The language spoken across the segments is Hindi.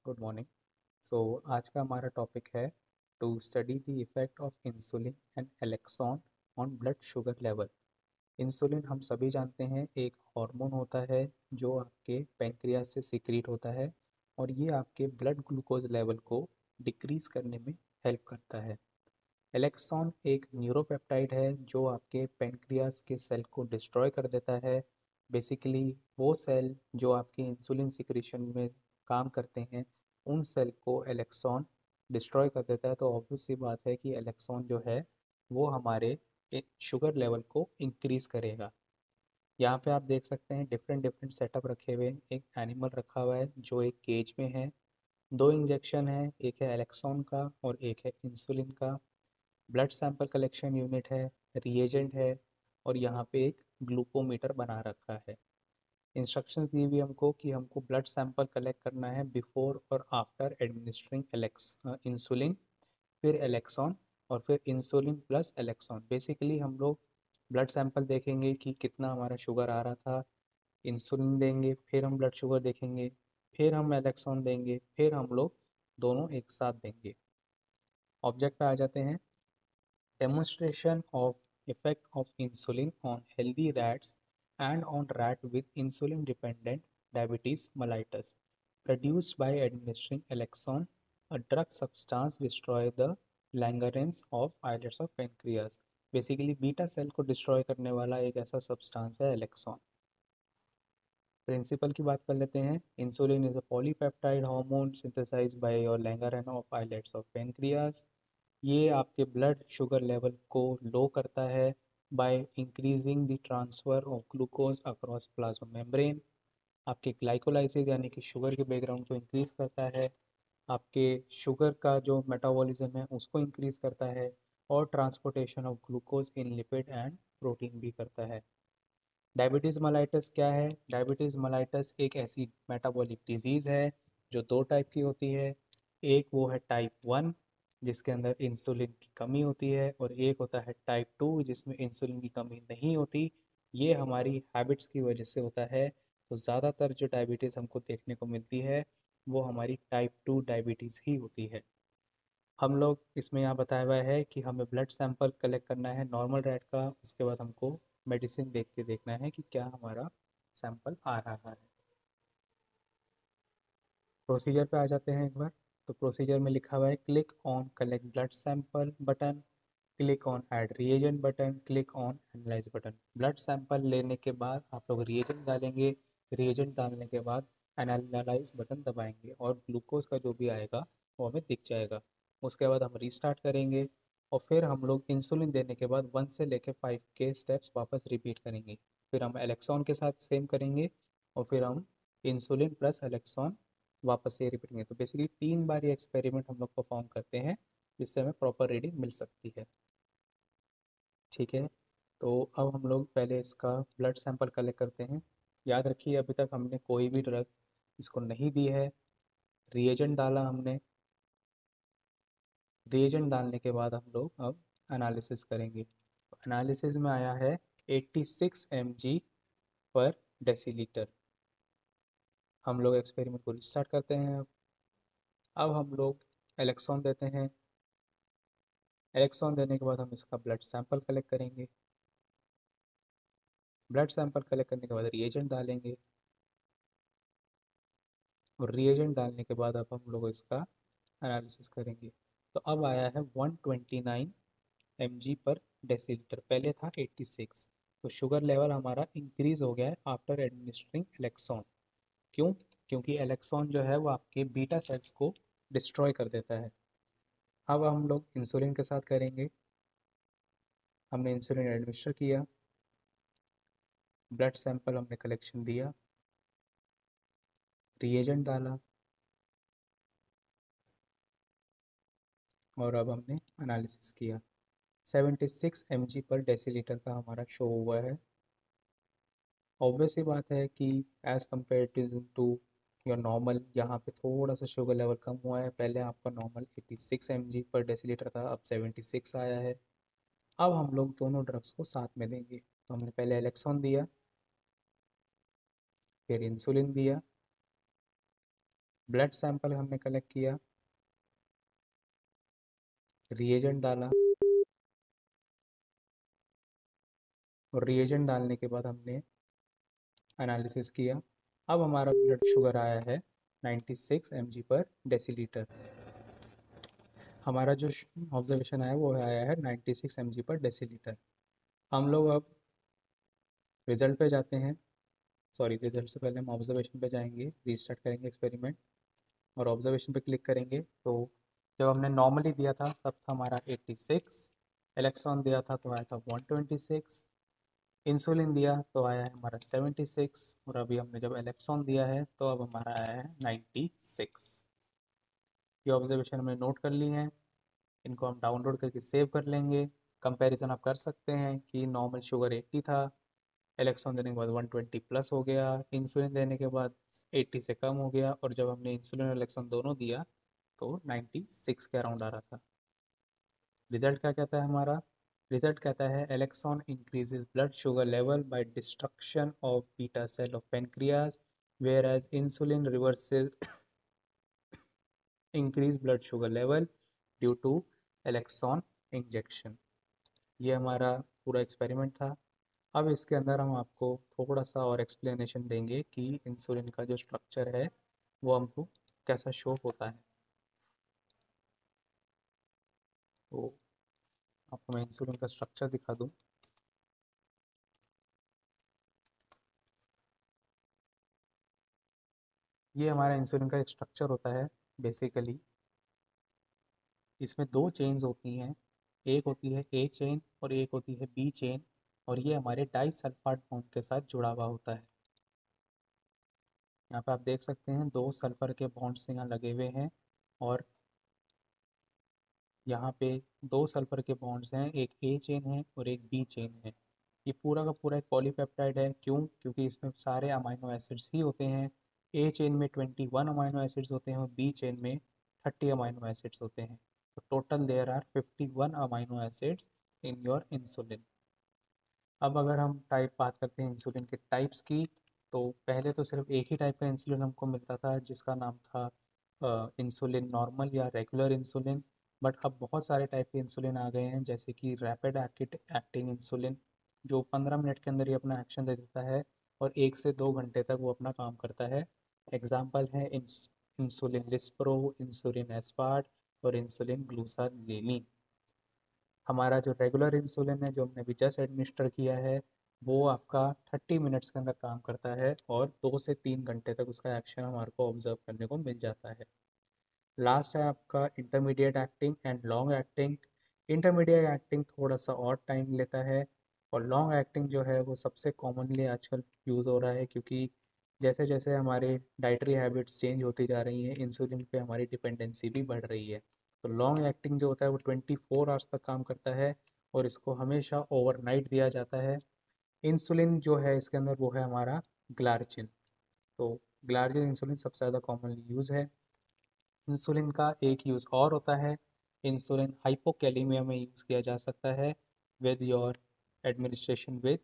Good morning. सो आज का हमारा टॉपिक है to study the effect of insulin and alloxan on blood sugar level. Insulin हम सभी जानते हैं एक हार्मोन होता है जो आपके पैंक्रियास से सिक्रीट होता है और ये आपके ब्लड ग्लूकोज लेवल को डिक्रीज करने में हेल्प करता है। एलेक्सॉन एक न्यूरोपेप्टाइड है जो आपके पैंक्रियास के सेल को डिस्ट्रॉय कर देता है। बेसिकली वो सेल जो आपके इंसुलिन सिक्रीशन में काम करते हैं उन सेल को एलेक्सॉन डिस्ट्रॉय कर देता है। तो ऑब्वियस सी बात है कि एलेक्सॉन जो है वो हमारे शुगर लेवल को इंक्रीज करेगा। यहाँ पे आप देख सकते हैं डिफरेंट डिफरेंट सेटअप रखे हुए हैं। एक एनिमल रखा हुआ है जो एक केज में है, दो इंजेक्शन है, एक है एलेक्सॉन का और एक है इंसुलिन का। ब्लड सैंपल कलेक्शन यूनिट है, रिएजेंट है और यहाँ पे एक ग्लूकोमीटर बना रखा है। इंस्ट्रक्शंस दी हुई हमको कि हमको ब्लड सैंपल कलेक्ट करना है बिफोर और आफ्टर एडमिनिस्ट्रिंग इंसुलिन, फिर एलेक्सॉन और फिर इंसुलिन प्लस एलेक्सॉन। बेसिकली हम लोग ब्लड सैंपल देखेंगे कि कितना हमारा शुगर आ रहा था, इंसुलिन देंगे, फिर हम ब्लड शुगर देखेंगे, फिर हम एलेक्सॉन देंगे, फिर हम लोग दोनों एक साथ देंगे। ऑब्जेक्ट पे आ जाते हैं। Demonstration of effect of insulin on healthy rats and on rat with insulin-dependent diabetes mellitus, produced by administering Alexon, a drug substance destroy the Langerhans of islets of pancreas। Basically beta cell को डिस्ट्रॉय करने वाला एक ऐसा सब्सटेंस है एलेक्सॉन। प्रिंसिपल की बात कर लेते हैं। Insulin is a polypeptide hormone synthesized by your Langerhans of islets of pancreas. ये आपके ब्लड शुगर लेवल को लो करता है by increasing the transfer of glucose across plasma membrane. आपके ग्लाइकोलाइसिस यानी कि शुगर के बैकग्राउंड को इंक्रीज करता है, आपके शुगर का जो मेटाबॉलिज्म है उसको इंक्रीज करता है और transportation of glucose in lipid and protein भी करता है। डायबिटीज़ मेलाइटस क्या है? डायबिटीज़ मेलाइटस एक ऐसी मेटाबॉलिक डिजीज़ है जो दो टाइप की होती है। एक वो है टाइप 1 जिसके अंदर इंसुलिन की कमी होती है और एक होता है टाइप 2 जिसमें इंसुलिन की कमी नहीं होती। ये हमारी हैबिट्स की वजह से होता है। तो ज़्यादातर जो डायबिटीज़ हमको देखने को मिलती है वो हमारी टाइप 2 डायबिटीज़ ही होती है। हम लोग इसमें यहाँ बताया हुआ है कि हमें ब्लड सैंपल कलेक्ट करना है नॉर्मल रैट का, उसके बाद हमको मेडिसिन देख के देखना है कि क्या हमारा सैंपल आ रहा है। प्रोसीजर पे आ जाते हैं एक बार। तो प्रोसीजर में लिखा हुआ है click on collect blood sample button, click on add reagent button, click on analyse button. Blood sample लेने के बाद आप लोग रिएजेंट डालेंगे, रिएजेंट डालने के बाद एनालाइज बटन दबाएंगे और ग्लूकोज का जो भी आएगा वो हमें दिख जाएगा। उसके बाद हम रीस्टार्ट करेंगे और फिर हम लोग इंसुलिन देने के बाद 1 से लेकर 5 के स्टेप्स वापस रिपीट करेंगे। फिर हम एलेक्सॉन के साथ सेम करेंगे और फिर हम इंसुलिन प्लस एलेक्सॉन वापस से रिपीट करेंगे। तो बेसिकली 3 बार ये एक्सपेरिमेंट हम लोग परफॉर्म करते हैं जिससे हमें प्रॉपर रीडिंग मिल सकती है। ठीक है, तो अब हम लोग पहले इसका ब्लड सैंपल कलेक्ट करते हैं। याद रखिए अभी तक हमने कोई भी ड्रग इसको नहीं दी है। रिएजेंट डाला हमने, रिएजेंट डालने के बाद हम लोग अब एनालिसिस करेंगे। तो एनालिसिस में आया है 86 mg पर डेसीलीटर। हम लोग एक्सपेरिमेंट को रिस्टार्ट करते हैं। अब हम लोग एलेक्सॉन देते हैं। एलेक्सॉन देने के बाद हम इसका ब्लड सैंपल कलेक्ट करेंगे। ब्लड सैंपल कलेक्ट करने के बाद रिएजेंट डालेंगे और रिएजेंट डालने के बाद अब हम लोग इसका एनालिसिस करेंगे। तो अब आया है 129 mg पर डेसीलीटर, पहले था 86। तो शुगर लेवल हमारा इंक्रीज हो गया है आफ्टर एडमिनिस्ट्रिंग एलेक्सॉन। क्यों? क्योंकि एलेक्सॉन जो है वो आपके बीटा सेल्स को डिस्ट्रॉय कर देता है। अब हम लोग इंसुलिन के साथ करेंगे। हमने इंसुलिन एडमिनिस्टर किया, ब्लड सैंपल हमने कलेक्शन दिया, रिएजेंट डाला और अब हमने एनालिसिस किया। 76 mg पर डेसीलीटर का हमारा शो हुआ है। ऑब्वियस सी बात है कि as compare to your normal यहाँ पे थोड़ा सा शुगर लेवल कम हुआ है। पहले आपका नॉर्मल 86 mg पर डेसीलीटर था, अब 76 आया है। अब हम लोग दोनों ड्रग्स को साथ में देंगे। तो हमने पहले एलेक्सॉन दिया, फिर इंसुलिन दिया, ब्लड सैंपल हमने कलेक्ट किया, रिएजेंट डाला, और रिएजेंट डालने के बाद हमने एनालिसिस किया। अब हमारा ब्लड शुगर आया है 96 mg पर डेसीलीटर। हमारा जो ऑब्जर्वेशन आया वो आया है 96 mg पर डेसीलीटर। हम लोग अब रिजल्ट पे जाते हैं। सॉरी, रिजल्ट से पहले हम ऑब्जर्वेशन पे जाएंगे, रीस्टार्ट करेंगे एक्सपेरिमेंट और ऑब्जर्वेशन पे क्लिक करेंगे। तो जब हमने नॉर्मली दिया था तब था हमारा 86, एलेक्सॉन दिया था तो आया था 126, इंसुलिन दिया तो आया है हमारा 76, और अभी हमने जब एलेक्सॉन दिया है तो अब हमारा आया है 96। ये ऑब्जर्वेशन हमने नोट कर ली हैं, इनको हम डाउनलोड करके सेव कर लेंगे। कंपैरिजन आप कर सकते हैं कि नॉर्मल शुगर 80 था, एलेक्सॉन देने के बाद 120 प्लस हो गया, इंसुलिन देने के बाद 80 से कम हो गया, और जब हमने इंसुलिन और एलेक्सॉन दोनों दिया तो 96 के अराउंड आ रहा था। रिजल्ट क्या कहता है हमारा? रिजल्ट कहता है alloxan increases blood sugar level by destruction of beta cell of pancreas, whereas insulin reverses increase blood sugar level due to alloxan injection. ये हमारा पूरा एक्सपेरिमेंट था। अब इसके अंदर हम आपको थोड़ा सा और एक्सप्लेनेशन देंगे कि इंसुलिन का जो स्ट्रक्चर है वो हमको कैसा शो होता है। तो आपको मैं इंसुलिन का स्ट्रक्चर दिखा दूँ। ये हमारा इंसुलिन का एक स्ट्रक्चर होता है। बेसिकली इसमें दो चेन्स होती हैं, एक होती है ए चेन और एक होती है बी चेन, और ये हमारे डाई सल्फाइड बॉन्ड के साथ जुड़ा हुआ होता है। यहाँ पे आप देख सकते हैं दो सल्फर के बॉन्ड्स यहाँ लगे हुए हैं, और यहाँ पे दो सल्फर के बॉन्ड्स हैं, एक ए चेन है और एक बी चेन है। ये पूरा का पूरा एक पॉलीपेप्टाइड है। क्यों? क्योंकि इसमें सारे अमाइनो एसिड्स ही होते हैं। ए चेन में 21 अमाइनो एसिड्स होते हैं और बी चेन में 30 अमाइनो एसिड्स होते हैं। तो total there are 51 amino acids in your insulin. अब अगर हम बात करते हैं इंसुलिन के टाइप्स की, तो पहले तो सिर्फ एक ही टाइप का इंसुलिन हमको मिलता था जिसका नाम था इंसुलिन नॉर्मल या रेगुलर इंसुलिन। बट अब बहुत सारे टाइप के इंसुलिन आ गए हैं, जैसे कि रैपिड एक्टिंग इंसुलिन, जो 15 मिनट के अंदर ही अपना एक्शन दे देता है और 1 से 2 घंटे तक वो अपना काम करता है। एग्जाम्पल है इंसुलिन लिस्प्रो, इंसुलिन एस्पार्ट और इंसुलिन ग्लूसालेनिन। हमारा जो रेगुलर इंसुलिन है जो हमने अभी जस्ट एडमिनिस्टर किया है, वो आपका 30 मिनट्स के अंदर काम करता है और 2 से 3 घंटे तक उसका एक्शन हमारे को ऑब्जर्व करने को मिल जाता है। लास्ट है आपका intermediate acting and long acting. Intermediate acting थोड़ा सा और टाइम लेता है, और लॉन्ग एक्टिंग जो है वो सबसे कॉमनली आजकल यूज़ हो रहा है, क्योंकि जैसे जैसे हमारे डाइटरी हैबिट्स चेंज होती जा रही हैं, इंसुलिन पे हमारी डिपेंडेंसी भी बढ़ रही है। तो लॉन्ग एक्टिंग जो होता है वो 24 आवर्स तक काम करता है, और इसको हमेशा ओवरनाइट दिया जाता है। इंसुलिन जो है इसके अंदर वो है हमारा ग्लार्जिन। तो ग्लार्जिन इंसुलिन सबसे ज़्यादा कॉमनली यूज़ है। इंसुलिन का एक यूज़ और होता है, इंसुलिन हाइपोकैलेमिया में यूज़ किया जा सकता है with your administration with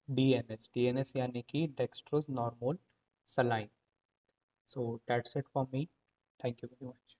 DNS. DNS यानी कि dextrose normal saline. So that's it for me. Thank you very much.